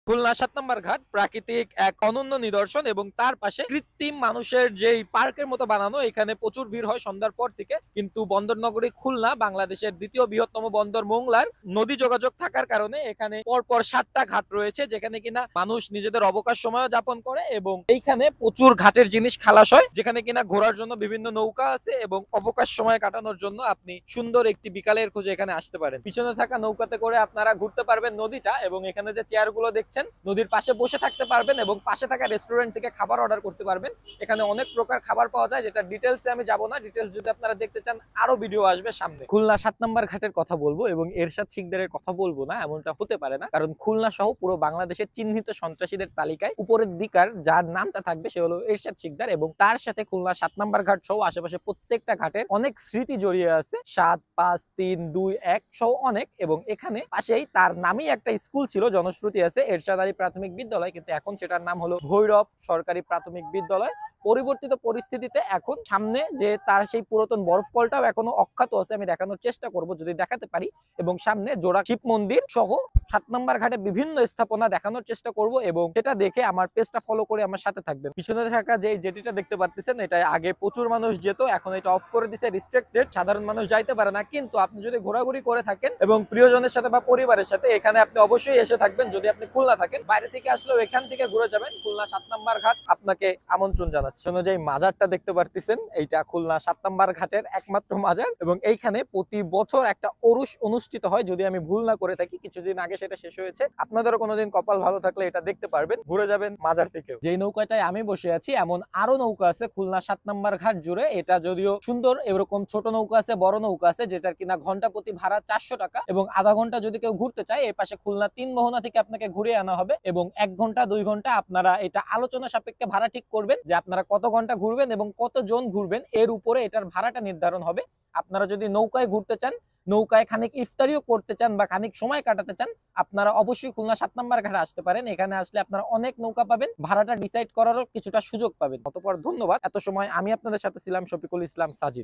খুলনা ৭ নম্বর ঘাট প্রাকৃতিক এক অনন্য নিদর্শন এবং তার পাশে কৃত্রিম মানুষের যেই পার্কের মতো বানানো, এখানে প্রচুর ভিড় হয় সন্ধ্যার পর থেকে। কিন্তু বন্দরনগরী খুলনা বাংলাদেশের দ্বিতীয় বৃহত্তম বন্দর মোংলার নদী যোগাযোগ থাকার কারণে এখানে পরপর ৭টা ঘাট রয়েছে, যেখানে কিনা মানুষ নিজেদের অবকাশ সময় যাপন করে এবং এইখানে প্রচুর ঘাটের জিনিস খালাস হয়, যেখানে কিনা ঘোরার জন্য বিভিন্ন নৌকা আছে এবং অবকাশ সময় কাটানোর জন্য আপনি সুন্দর একটি বিকালের খোঁজে এখানে আসতে পারেন। পিছনে থাকা নৌকাতে করে আপনারা ঘুরতে পারবেন নদীটা, এবং এখানে যে চেয়ারগুলো দেখছেন নদীর পাশে বসে থাকতে পারবেন এবং পাশে থাকা রেস্টুরেন্ট থেকে খাবার অর্ডার করতে পারবেন। এখানে অনেক প্রকার খাবার পাওয়া যায়, যেটা ডিটেলসে আমি যাব না। ডিটেলস যদি আপনারা দেখতে চান আরো ভিডিও আসবে সামনে। খুলনা ৭ নম্বর ঘাটের কথা বলবো এবং এরশাদ শিকদারের কথা বলবো না, এমনটা হতে পারে না, কারণ খুলনা সহ পুরো বাংলাদেশের চিহ্নিত সন্ত্রাসীদের তালিকায় উপরের দিকার যার নামটা থাকবে সে হলো এরশাদ শিকদার, এবং তার সাথে খুলনা ৭ নম্বর ঘাট সহ আশেপাশে প্রত্যেকটা ঘাটের অনেক স্মৃতি জড়িয়ে আছে। ৭, ৫, ৩, ২, ১ সহ অনেক। এবং এখানে পাশেই তার নামেই একটা স্কুল ছিল, জনশ্রুতি আছে এরশাদ আলী প্রাথমিক বিদ্যালয়, কিন্তু এখন সেটার নাম হলো ভৈরব সরকারি প্রাথমিক বিদ্যালয়। পরিবর্তিত পরিস্থিতিতে এখন সামনে যে তার সেই পুরাতন বরফ কলটাও এখনো অক্ষত আছে, আমি দেখানোর চেষ্টা করব যদি দেখাতে পারি। এবং সামনে জোড়া শিব মন্দির সহ ৭ নম্বর ঘাটে বিভিন্ন স্থাপনা দেখানোর চেষ্টা করব, এবং সেটা দেখে আমার পেজটা ফলো করে আমার সাথে থাকবেন। পিছনে থাকা যে জেটিটা দেখতে পাচ্ছেন, এটা আগে প্রচুর মানুষ যেত, এখন এটা অফ করে দিছে, রিস্ট্রিক্টেড, সাধারণ মানুষ যাইতে পারে না। কিন্তু আপনি যদি ঘোরাঘুরি করে থাকেন এবং প্রিয়জনের সাথে বা পরিবারের সাথে, এখানে আপনি অবশ্যই এসে থাকবেন। যদি আপনি খুলনা থাকেন, বাইরে থেকে আসলেও এখান থেকে ঘুরে যাবেন। খুলনা ৭ নম্বর ঘাট আপনাকে আমন্ত্রণ জানাচ্ছে। যে মাজারটা দেখতে পারতেছেন, এইটা খুলনা ৭ নম্বর ঘাটের একমাত্র মাজার, এবং এইখানে প্রতি বছর একটা ওরস অনুষ্ঠিত হয়, যদি আমি ভুল না করে থাকি। কিছুদিন আগে সেটা শেষ হয়েছে। আপনাদেরও কোনোদিন কপাল ভালো থাকলে এটা দেখতে পারবেন, ঘুরে যাবেন মাজার থেকেও। যেই নৌকাটায় আমি বসে আছি, এমন আরো নৌকা আছে খুলনা ৭ নম্বর ঘাট জুড়ে। এটা যদিও সুন্দর, এরকম ছোট নৌকা আছে, বড় নৌকা আছে, যেটার কিনা ঘন্টা প্রতি ভাড়া ৪০০ টাকা, এবং আধা ঘন্টা যদি কেউ ঘুরতে চায় এই পাশে খুলনা ৩ মোহনা থেকে আপনাকে ঘুরিয়ে আনা হবে। এবং ১ ঘন্টা ২ ঘন্টা আপনারা এটা আলোচনা সাপেক্ষে ভাড়া ঠিক করবেন, যে আপনারা কত ঘন্টা ঘুরবেন এবং কতজন ঘুরবেন, এর উপরে এটার ভাড়াটা নির্ধারণ হবে। আপনারা যদি নৌকায় ঘুরতে চান, নৌকায় খানিক ইফতারিও করতে চান বা খানিক সময় কাটাতে চান, আপনারা অবশ্যই খুলনা ৭ নম্বর ঘাটে আসতে পারেন। এখানে আসলে আপনারা অনেক নৌকা পাবেন, ভাড়াটা ডিসাইড করারও কিছুটা সুযোগ পাবেন। অতঃপর ধন্যবাদ। এত সময় আমি আপনাদের সাথে ছিলাম শফিকুল ইসলাম সাজিদ।